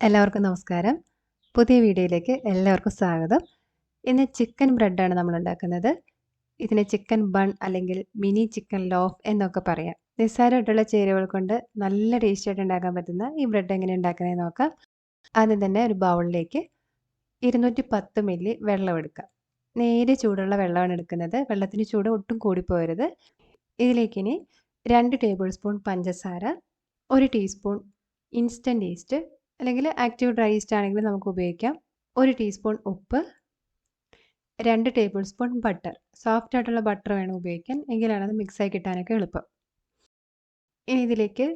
എല്ലാവർക്കും നമസ്കാരം. പുതിയ വീഡിയോയിലേക്ക് എല്ലാവർക്കും സ്വാഗതം. ഇന്ന് ചിക്കൻ ബ്രെഡാണ് നമ്മൾ ഉണ്ടാക്കുന്നത്. ഇതിനെ ചിക്കൻ ബൺ അല്ലെങ്കിൽ മിനി ചിക്കൻ ലോഫ് എന്നൊക്കെ പറയാം. നിസ്സാരമായിട്ടുള്ള ചേരുവകൾ കൊണ്ട് നല്ല ടേസ്റ്റിയായിട്ട് ഉണ്ടാക്കാൻ പറ്റുന്ന ഈ ബ്രെഡ് എങ്ങനെ ഉണ്ടാക്കുന്നതെന്ന് നോക്കാം. ആദ്യം തന്നെ ഒരു ബൗളിലേക്ക് 210 മില്ലി വെള്ളം എടുക്കാം. നേരെ ചൂടുള്ള വെള്ളമാണ് എടുക്കുന്നത്. വെള്ളത്തിന് ചൂട് ഒട്ടും കൂടിപ്പോകരുത്. ഇതിലേക്കിനി 2 ടേബിൾ സ്പൂൺ പഞ്ചസാര, 1 ടീസ്പൂൺ ഇൻസ്റ്റൻറ്റ് ഈസ്റ്റ് അല്ലെങ്കിൽ ആക്റ്റീവ് ഡ്രൈ ഈസ്റ്റ് ആണെങ്കിലും നമുക്ക് ഉപയോഗിക്കാം. 1 ടീസ്പൂൺ ഉപ്പ്, 2 ടേബിൾ സ്പൂൺ ബട്ടർ. സോഫ്റ്റ് ആയിട്ടുള്ള ബട്ടർ വേണം ഉപയോഗിക്കാൻ. എങ്കിലാണ് അത് മിക്സായി കിട്ടാനൊക്കെ എളുപ്പം. ഇനി ഇതിലേക്ക്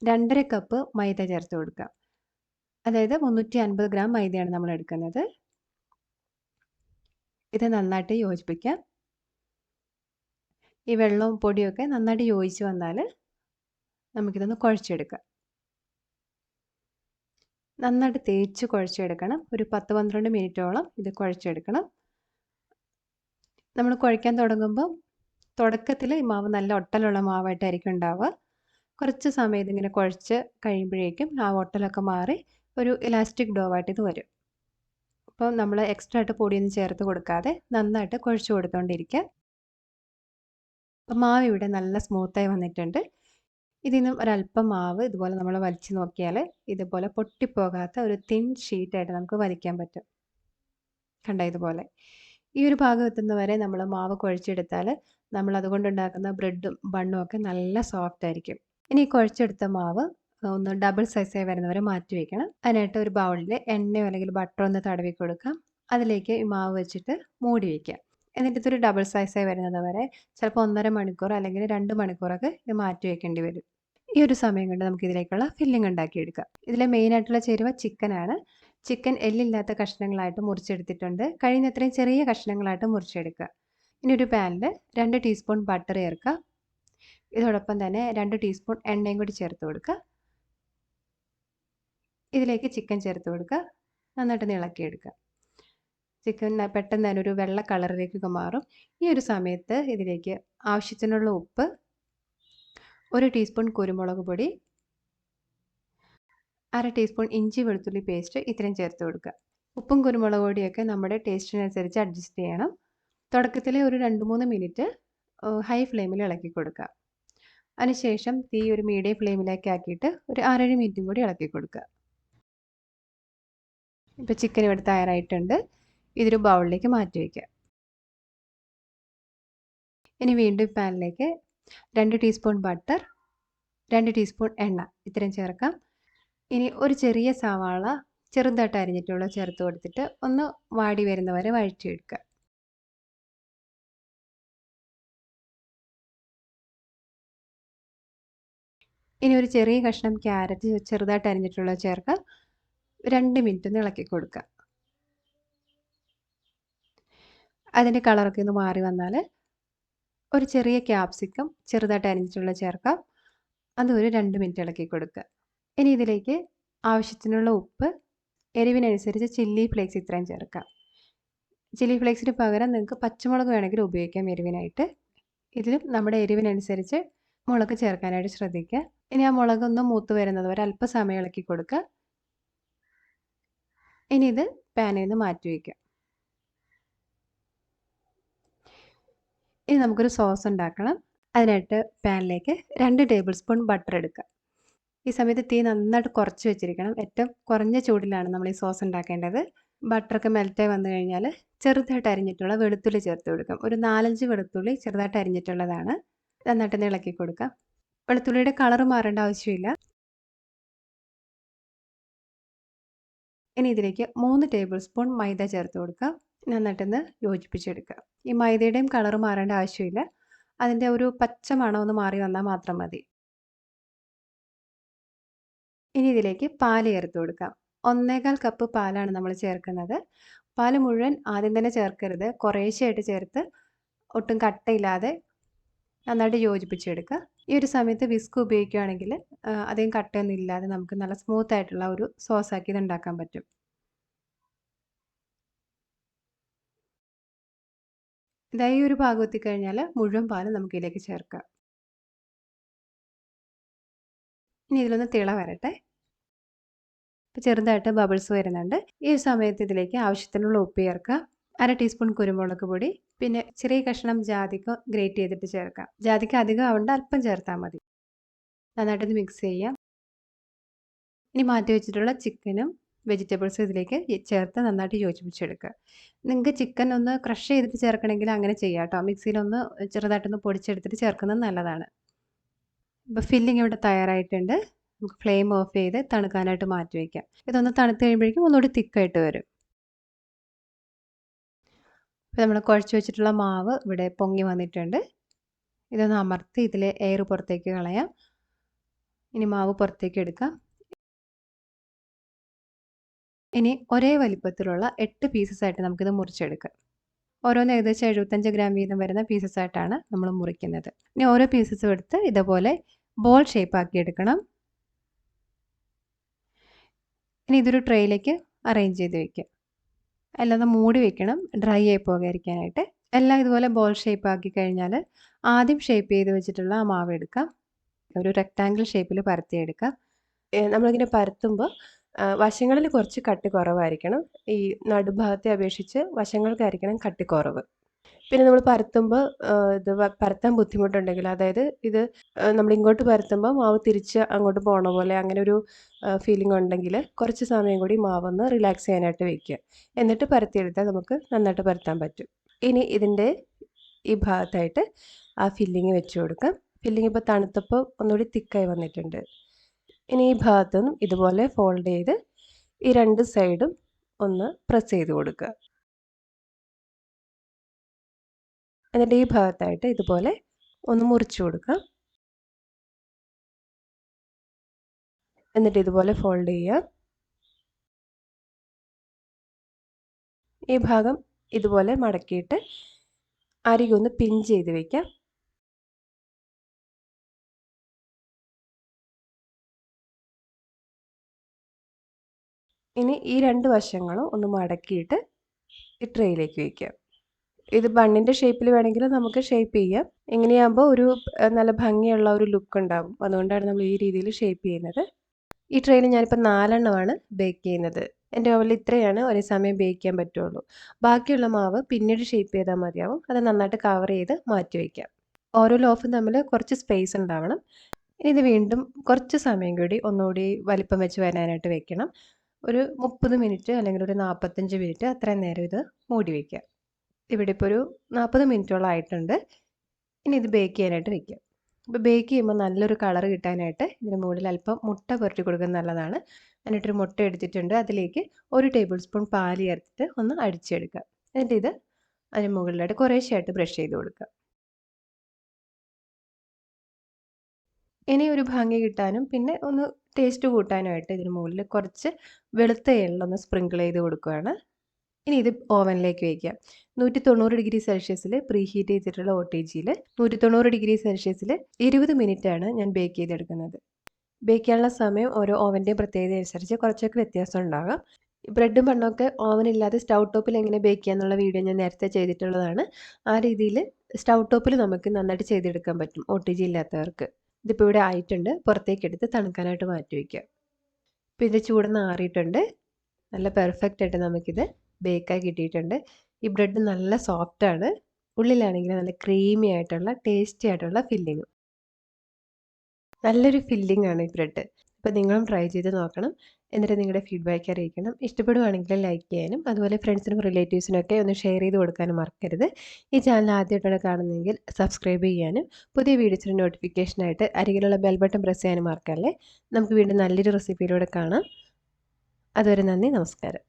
2.5 കപ്പ് മൈദ ചേർത്ത് കൊടുക്കാം. അതായത് 350 ഗ്രാം മൈദയാണ് നമ്മൾ എടുക്കുന്നത്. ഇത് നന്നായിട്ട് യോജിപ്പിക്കാം. ഈ വെള്ളവും പൊടിയൊക്കെ നന്നായിട്ട് യോജിച്ച് വന്നാൽ നമുക്കിതൊന്ന് കുഴച്ചെടുക്കാം. നന്നായിട്ട് തേച്ച് കുഴച്ചെടുക്കണം. ഒരു 10-12 മിനിറ്റോളം ഇത് കുഴച്ചെടുക്കണം. നമ്മൾ കുഴയ്ക്കാൻ തുടങ്ങുമ്പോൾ തുടക്കത്തിൽ ഈ മാവ് നല്ല ഒട്ടലുള്ള മാവായിട്ടായിരിക്കും ഉണ്ടാവുക. കുറച്ച് സമയം ഇതിങ്ങനെ കുഴച്ച് കഴിയുമ്പോഴേക്കും ആ ഒട്ടലൊക്കെ മാറി ഒരു ഇലാസ്റ്റിക് ഡോ ആയിട്ട് ഇത് വരും. അപ്പോൾ നമ്മൾ എക്സ്ട്രാ ആയിട്ട് പൊടിയൊന്നും ചേർത്ത് കൊടുക്കാതെ നന്നായിട്ട് കുഴച്ച് കൊടുത്തുകൊണ്ടിരിക്കുക. അപ്പോൾ മാവ് ഇവിടെ നല്ല സ്മൂത്തായി വന്നിട്ടുണ്ട്. ഇതിൽ നിന്നും ഒരല്പം മാവ് ഇതുപോലെ നമ്മൾ വലിച്ചു നോക്കിയാൽ ഇതുപോലെ പൊട്ടിപ്പോകാത്ത ഒരു തിൻ ഷീറ്റായിട്ട് നമുക്ക് വലിക്കാൻ പറ്റും. കണ്ട ഇതുപോലെ. ഈ ഒരു ഭാഗം എത്തുന്നവരെ നമ്മൾ മാവ് കുഴച്ചെടുത്താൽ നമ്മൾ അതുകൊണ്ടുണ്ടാക്കുന്ന ബ്രെഡും ബണ്ണും ഒക്കെ നല്ല സോഫ്റ്റ് ആയിരിക്കും. ഇനി കുഴച്ചെടുത്ത മാവ് ഒന്ന് ഡബിൾ സൈസായി വരുന്നവരെ മാറ്റി വയ്ക്കണം. അതിനായിട്ട് ഒരു ബൗളിൽ എണ്ണയോ അല്ലെങ്കിൽ ബട്ടറോ ഒന്ന് തടവി കൊടുക്കാം. അതിലേക്ക് ഈ മാവ് വെച്ചിട്ട് മൂടി വയ്ക്കാം. എന്നിട്ട് ഇതൊരു ഡബിൾ സൈസായി വരുന്നത് വരെ ചിലപ്പോൾ 1.5 മണിക്കൂർ അല്ലെങ്കിൽ 2 മണിക്കൂറൊക്കെ ഇത് മാറ്റി വയ്ക്കേണ്ടി വരും. ഈ ഒരു സമയം കൊണ്ട് നമുക്ക് ഇതിലേക്കുള്ള ഫില്ലിംഗ് ഉണ്ടാക്കിയെടുക്കാം. ഇതിലെ മെയിനായിട്ടുള്ള ചേരുവ ചിക്കനാണ്. ചിക്കൻ എല്ലില്ലാത്ത കഷ്ണങ്ങളായിട്ട് മുറിച്ചെടുത്തിട്ടുണ്ട്. കഴിയുന്നത്രയും ചെറിയ കഷ്ണങ്ങളായിട്ട് മുറിച്ചെടുക്കുക. ഇനി ഒരു പാനിൽ 2 ടീസ്പൂൺ ബട്ടർ ചേർക്കുക. ഇതോടൊപ്പം തന്നെ 2 ടീസ്പൂൺ എണ്ണയും കൂടി ചേർത്ത് കൊടുക്കുക. ഇതിലേക്ക് ചിക്കൻ ചേർത്ത് കൊടുക്കുക. നന്നായിട്ട് ഇളക്കിയെടുക്കുക. ചിക്കൻ പെട്ടെന്ന് തന്നെ ഒരു വെള്ള കളറിലേക്കൊക്കെ മാറും. ഈ ഒരു സമയത്ത് ഇതിലേക്ക് ആവശ്യത്തിനുള്ള ഉപ്പ്, 1 ടീസ്പൂൺ കുരുമുളക് പൊടി, 1/2 ടീസ്പൂൺ ഇഞ്ചി വെളുത്തുള്ളി പേസ്റ്റ് ഇത്രയും ചേർത്ത് കൊടുക്കുക. ഉപ്പും കുരുമുളക് പൊടിയൊക്കെ നമ്മുടെ ടേസ്റ്റിനനുസരിച്ച് അഡ്ജസ്റ്റ് ചെയ്യണം. തുടക്കത്തിൽ ഒരു 2-3 മിനിറ്റ് ഹൈ ഫ്ലെയിമിൽ ഇളക്കി കൊടുക്കുക. അതിനുശേഷം തീ ഒരു മീഡിയം ഫ്ലെയിമിലേക്ക് ആക്കിയിട്ട് ഒരു 6-7 മിനിറ്റും കൂടി ഇളക്കി കൊടുക്കുക. ഇപ്പോൾ ചിക്കൻ ഇവിടെ തയ്യാറായിട്ടുണ്ട്. ഇതൊരു ബൗളിലേക്ക് മാറ്റി വയ്ക്കുക. ഇനി വീണ്ടും പാനിലേക്ക് 2 ടീസ്പൂൺ ബട്ടർ, 2 ടീസ്പൂൺ എണ്ണ ഇത്രയും ചേർക്കാം. ഇനി ഒരു ചെറിയ സവാള ചെറുതായിട്ട് അരിഞ്ഞിട്ടുള്ള ചേർത്ത് കൊടുത്തിട്ട് ഒന്ന് വാടി വരുന്നവരെ വഴറ്റിയെടുക്കുക. ഇനി ഒരു ചെറിയ കഷ്ണം ക്യാരറ്റ് ചെറുതായിട്ട് അരിഞ്ഞിട്ടുള്ള ചേർക്കുക. 2 മിനിറ്റ് ഒന്ന് ഇളക്കി കൊടുക്കുക. അതിൻ്റെ കളറൊക്കെ ഒന്ന് മാറി വന്നാൽ ഒരു ചെറിയ ക്യാപ്സിക്കം ചെറുതായിട്ട് അരിഞ്ഞിട്ടുള്ള ചേർക്കാം. അതും ഒരു 2 മിനിറ്റ് ഇളക്കി കൊടുക്കുക. ഇനി ഇതിലേക്ക് ആവശ്യത്തിനുള്ള ഉപ്പ്, എരിവിനനുസരിച്ച് ചില്ലി ഫ്ലേക്സ് ഇത്രയും ചേർക്കാം. ചില്ലി ഫ്ലേക്സിന് പകരം നിങ്ങൾക്ക് പച്ചമുളക് വേണമെങ്കിൽ ഉപയോഗിക്കാം എരിവിനായിട്ട്. ഇതിലും നമ്മുടെ എരിവിനനുസരിച്ച് മുളക് ചേർക്കാനായിട്ട് ശ്രദ്ധിക്കുക. ഇനി ആ മുളകൊന്ന് മൂത്ത് വരുന്നത് വരെ അല്പസമയം ഇളക്കി കൊടുക്കുക. ഇനി ഇത് പാനിൽ നിന്ന് മാറ്റി വയ്ക്കുക. ഇനി നമുക്കൊരു സോസ് ഉണ്ടാക്കണം. അതിനായിട്ട് പാനിലേക്ക് 2 ടേബിൾ സ്പൂൺ ബട്ടർ എടുക്കുക. ഈ സമയത്ത് തീ നന്നായിട്ട് കുറച്ച് വെച്ചിരിക്കണം. ഏറ്റവും കുറഞ്ഞ ചൂടിലാണ് നമ്മൾ ഈ സോസ് ഉണ്ടാക്കേണ്ടത്. ബട്ടറൊക്കെ മെൽറ്റായി വന്നു കഴിഞ്ഞാൽ ചെറുതായിട്ട് അരിഞ്ഞിട്ടുള്ള വെളുത്തുള്ളി ചേർത്ത് കൊടുക്കാം. ഒരു 4-5 വെളുത്തുള്ളി ചെറുതായിട്ട് അരിഞ്ഞിട്ടുള്ളതാണ്. നന്നായിട്ട് ഇളക്കി കൊടുക്കാം. വെളുത്തുള്ളിയുടെ കളർ മാറേണ്ട ആവശ്യമില്ല. ഇനി ഇതിലേക്ക് 3 ടേബിൾ സ്പൂൺ മൈദ ചേർത്ത് കൊടുക്കുക. നന്നായിട്ടൊന്ന് യോജിപ്പിച്ചെടുക്കുക. ഈ മൈദയുടെയും കളർ മാറേണ്ട ആവശ്യമില്ല. അതിൻ്റെ ഒരു പച്ച മണം ഒന്ന് മാറി വന്നാൽ മാത്രം മതി. ഇനി ഇതിലേക്ക് പാൽ ചേർത്ത് കൊടുക്കാം. 1/4 കപ്പ് പാലാണ് നമ്മൾ ചേർക്കുന്നത്. പാൽ മുഴുവൻ ആദ്യം തന്നെ ചേർക്കരുത്. കുറേശ്ശെയായിട്ട് ചേർത്ത് ഒട്ടും കട്ടയില്ലാതെ നന്നായിട്ട് യോജിപ്പിച്ചെടുക്കുക. ഈ ഒരു സമയത്ത് വിസ്ക് ഉപയോഗിക്കുകയാണെങ്കിൽ അധികം കട്ടയൊന്നും ഇല്ലാതെ നമുക്ക് നല്ല സ്മൂത്ത് ആയിട്ടുള്ള ഒരു സോസാക്കി ഇത് ഉണ്ടാക്കാൻ പറ്റും. ഇതായി ഒരു പാകം എത്തിക്കഴിഞ്ഞാൽ മുഴുവൻ പാൽ നമുക്ക് ഇതിലേക്ക് ചേർക്കാം. ഇനി ഇതിലൊന്ന് തിള വരട്ടെ. അപ്പോൾ ചെറുതായിട്ട് ബബിൾസ് വരുന്നുണ്ട്. ഈ ഒരു സമയത്ത് ഇതിലേക്ക് ആവശ്യത്തിനുള്ള ഉപ്പ് ചേർക്കുക. 1/2 ടീസ്പൂൺ കുരുമുളക് പൊടി, പിന്നെ ചെറിയ കഷ്ണം ജാതിക്ക ഗ്രേറ്റ് ചെയ്തിട്ട് ചേർക്കാം. ജാതിക്ക അധികം ആവണ്ട, അല്പം ചേർത്താൽ മതി. നന്നായിട്ടൊന്ന് മിക്സ് ചെയ്യാം. ഇനി മാറ്റി വെച്ചിട്ടുള്ള ചിക്കനും വെജിറ്റബിൾസും ഇതിലേക്ക് ചേർത്ത് നന്നായിട്ട് യോജിപ്പിച്ചെടുക്കുക. നിങ്ങൾക്ക് ചിക്കൻ ഒന്ന് ക്രഷ് ചെയ്തിട്ട് ചേർക്കണമെങ്കിൽ അങ്ങനെ ചെയ്യാം കേട്ടോ. മിക്സിയിലൊന്ന് ചെറുതായിട്ടൊന്ന് പൊടിച്ചെടുത്തിട്ട് ചേർക്കുന്നത് നല്ലതാണ്. ഇപ്പോൾ ഫില്ലിംഗ് ഇവിടെ തയ്യാറായിട്ടുണ്ട്. നമുക്ക് ഫ്ലെയിം ഓഫ് ചെയ്ത് തണുക്കാനായിട്ട് മാറ്റി വയ്ക്കാം. ഇതൊന്ന് തണുത്ത് കഴിയുമ്പോഴേക്കും ഒന്നുകൂടി തിക്കായിട്ട് വരും. ഇപ്പോൾ നമ്മൾ കുഴച്ച് വെച്ചിട്ടുള്ള മാവ് ഇവിടെ പൊങ്ങി വന്നിട്ടുണ്ട്. ഇതൊന്ന് അമർത്തി ഇതിലെ എയർ പുറത്തേക്ക് കളയാം. ഇനി മാവ് പുറത്തേക്ക് എടുക്കാം. ഇനി ഒരേ വലിപ്പത്തിലുള്ള 8 പീസസ് ആയിട്ട് നമുക്കിത് മുറിച്ചെടുക്കാം. ഓരോന്ന് ഏകദേശം 75 ഗ്രാം വീതം വരുന്ന പീസസ് ആയിട്ടാണ് നമ്മൾ മുറിക്കുന്നത്. ഇനി ഓരോ പീസസും എടുത്ത് ഇതുപോലെ ബോൾ ഷേപ്പ് ആക്കി എടുക്കണം. ഇനി ഇതൊരു ട്രേയിലേക്ക് അറേഞ്ച് ചെയ്ത് വെക്കാം. അല്ലാതെ മൂടി വെക്കണം, ഡ്രൈ ആയി പോകാതിരിക്കാനായിട്ട്. എല്ലാം ഇതുപോലെ ബോൾ ഷേപ്പ് ആക്കി കഴിഞ്ഞാൽ ആദ്യം ഷേപ്പ് ചെയ്ത് വെച്ചിട്ടുള്ള ആ മാവ് എടുക്കാം. ഒരു റെക്റ്റാങ്കിൾ ഷേപ്പിൽ പരത്തിയെടുക്കാം. നമ്മളിങ്ങനെ പരത്തുമ്പോൾ വശങ്ങളിൽ കുറച്ച് കട്ടി കുറവായിരിക്കണം. ഈ നടുഭാഗത്തെ അപേക്ഷിച്ച് വശങ്ങൾക്കായിരിക്കണം കട്ടി കുറവ്. പിന്നെ നമ്മൾ പരത്തുമ്പോൾ ഇത് പരത്താൻ ബുദ്ധിമുട്ടുണ്ടെങ്കിൽ, അതായത് ഇത് നമ്മൾ ഇങ്ങോട്ട് പരത്തുമ്പോൾ മാവ് തിരിച്ച് അങ്ങോട്ട് പോകണ പോലെ അങ്ങനെ ഒരു ഫീലിംഗ് ഉണ്ടെങ്കിൽ കുറച്ച് സമയം കൂടി മാവൊന്ന് റിലാക്സ് ചെയ്യാനായിട്ട് വെക്കുക. എന്നിട്ട് പരത്തിയെടുത്താൽ നമുക്ക് നന്നായിട്ട് പരത്താൻ പറ്റും. ഇനി ഇതിൻ്റെ ഈ ഭാഗത്തായിട്ട് ആ ഫില്ലിങ് വെച്ച് കൊടുക്കാം. ഫില്ലിങ് ഇപ്പോൾ തണുത്തപ്പോൾ ഒന്നുകൂടി തിക്കായി വന്നിട്ടുണ്ട്. ഇനി ഈ ഭാഗത്തുനിന്നും ഇതുപോലെ ഫോൾഡ് ചെയ്ത് ഈ 2 സൈഡും ഒന്ന് പ്രസ് ചെയ്ത് കൊടുക്കുക. എന്നിട്ട് ഈ ഭാഗത്തായിട്ട് ഇതുപോലെ ഒന്ന് മുറിച്ച് കൊടുക്കാം. എന്നിട്ട് ഇതുപോലെ ഫോൾഡ് ചെയ്യുക. ഈ ഭാഗം ഇതുപോലെ മടക്കിയിട്ട് അരികൊന്ന് പിൻ ചെയ്ത് വയ്ക്കാം. ഇനി ഈ 2 വശങ്ങളും ഒന്ന് മടക്കിയിട്ട് ഈ ട്രേയിലേക്ക് വയ്ക്കാം. ഇത് ബണ്ണിൻ്റെ ഷേപ്പിൽ വേണമെങ്കിൽ നമുക്ക് ഷേപ്പ് ചെയ്യാം. ഇങ്ങനെയാകുമ്പോൾ ഒരു നല്ല ഭംഗിയുള്ള ഒരു ലുക്ക് ഉണ്ടാകും. അതുകൊണ്ടാണ് നമ്മൾ ഈ രീതിയിൽ ഷേപ്പ് ചെയ്യുന്നത്. ഈ ട്രേയിൽ ഞാനിപ്പോൾ 4 എണ്ണമാണ് ബേക്ക് ചെയ്യുന്നത്. എൻ്റെ ഓവനിൽ ഇത്രയാണ് ഒരേ സമയം ബേക്ക് ചെയ്യാൻ പറ്റുള്ളൂ. ബാക്കിയുള്ള മാവ് പിന്നീട് ഷേപ്പ് ചെയ്താൽ മതിയാവും. അത് നന്നായിട്ട് കവർ ചെയ്ത് മാറ്റി വയ്ക്കാം. ഓരോ ലോഫും തമ്മിൽ കുറച്ച് സ്പേസ് ഉണ്ടാവണം. ഇത് വീണ്ടും കുറച്ച് സമയം കൂടി ഒന്നുകൂടി വലിപ്പം വെച്ച് വരാനായിട്ട് വെക്കണം. ഒരു 30 മിനിറ്റ് അല്ലെങ്കിൽ ഒരു 45 മിനിറ്റ് അത്രയും നേരം ഇത് മൂടി വയ്ക്കുക. ഇവിടെ ഇപ്പോൾ ഒരു 40 മിനിറ്റോളം ആയിട്ടുണ്ട്. ഇനി ഇത് ബേക്ക് ചെയ്യാനായിട്ട് വെക്കാം. അപ്പോൾ ബേക്ക് ചെയ്യുമ്പോൾ നല്ലൊരു കളർ കിട്ടാനായിട്ട് ഇതിന് മുകളിൽ അല്പം മുട്ട പുരട്ടി കൊടുക്കുന്നത് നല്ലതാണ്. എന്നിട്ടൊരു മുട്ട എടുത്തിട്ടുണ്ട്. അതിലേക്ക് 1 ടേബിൾ സ്പൂൺ പാൽ ചേർത്തിട്ട് ഒന്ന് അടിച്ചെടുക്കുക. എന്നിട്ട് ഇത് അതിന് മുകളിലായിട്ട് കുറേശ്ശെയായിട്ട് ബ്രഷ് ചെയ്ത് കൊടുക്കുക. ഇനി ഒരു ഭംഗി കിട്ടാനും പിന്നെ ഒന്ന് ടേസ്റ്റ് കൂട്ടാനുമായിട്ട് ഇതിന് മുകളിൽ കുറച്ച് വെളുത്ത എള്ളൊന്ന് സ്പ്രിങ്കിൾ ചെയ്ത് കൊടുക്കുകയാണ്. ഇനി ഇത് ഓവനിലേക്ക് വയ്ക്കാം. 190 ഡിഗ്രി സെൽഷ്യസിൽ പ്രീ ഹീറ്റ് ചെയ്തിട്ടുള്ള OTGയിൽ 190 ഡിഗ്രി സെൽഷ്യസിൽ 20 മിനിറ്റാണ് ഞാൻ ബേക്ക് ചെയ്തെടുക്കുന്നത്. ബേക്ക് ചെയ്യാനുള്ള സമയം ഓരോ ഓവൻ്റെയും പ്രത്യേകത അനുസരിച്ച് കുറച്ചൊക്കെ വ്യത്യാസം ഉണ്ടാകാം. ബ്രെഡും ബണ്ണൊക്കെ ഓവനില്ലാതെ സ്റ്റൗ ടോപ്പിൽ എങ്ങനെ ബേക്ക് ചെയ്യാന്നുള്ള വീഡിയോ ഞാൻ നേരത്തെ ചെയ്തിട്ടുള്ളതാണ്. ആ രീതിയിൽ സ്റ്റൗ ടോപ്പിൽ നമുക്ക് നന്നായിട്ട് ചെയ്തെടുക്കാൻ പറ്റും OTG ഇല്ലാത്തവർക്ക്. ഇതിപ്പോൾ ഇവിടെ ആയിട്ടുണ്ട്. പുറത്തേക്ക് എടുത്ത് തണുക്കാനായിട്ട് മാറ്റി വയ്ക്കുക. ഇപ്പോൾ ഇത് ചൂടൊന്ന് ആറിയിട്ടുണ്ട്. നല്ല പെർഫെക്റ്റ് ആയിട്ട് നമുക്കിത് ബേക്കായി കിട്ടിയിട്ടുണ്ട്. ഈ ബ്രെഡ് നല്ല സോഫ്റ്റാണ്. ഉള്ളിലാണെങ്കിൽ നല്ല ക്രീമി ആയിട്ടുള്ള ടേസ്റ്റി ആയിട്ടുള്ള ഫില്ലിങ്ങും. നല്ലൊരു ഫില്ലിംഗ് ആണ് ഈ ബ്രെഡ്. അപ്പോൾ നിങ്ങളും ട്രൈ ചെയ്ത് നോക്കണം. എന്നിട്ട് നിങ്ങളുടെ ഫീഡ്ബാക്ക് അറിയിക്കണം. ഇഷ്ടപ്പെടുവാണെങ്കിൽ ലൈക്ക് ചെയ്യാനും അതുപോലെ ഫ്രണ്ട്സിനും റിലേറ്റീവ്സിനൊക്കെ ഒന്ന് ഷെയർ ചെയ്ത് കൊടുക്കാനും മറക്കരുത്. ഈ ചാനൽ ആദ്യമായിട്ടാണ് കാണുന്നതെങ്കിൽ സബ്സ്ക്രൈബ് ചെയ്യാനും പുതിയ വീഡിയോസിൻ്റെ നോട്ടിഫിക്കേഷനായിട്ട് അരികിലുള്ള ബെൽ ബട്ടൺ പ്രസ് ചെയ്യാനും മറക്കല്ലേ. നമുക്ക് വീണ്ടും നല്ലൊരു റെസിപ്പിയിലൂടെ കാണാം. അതുവരെ നന്ദി, നമസ്കാരം.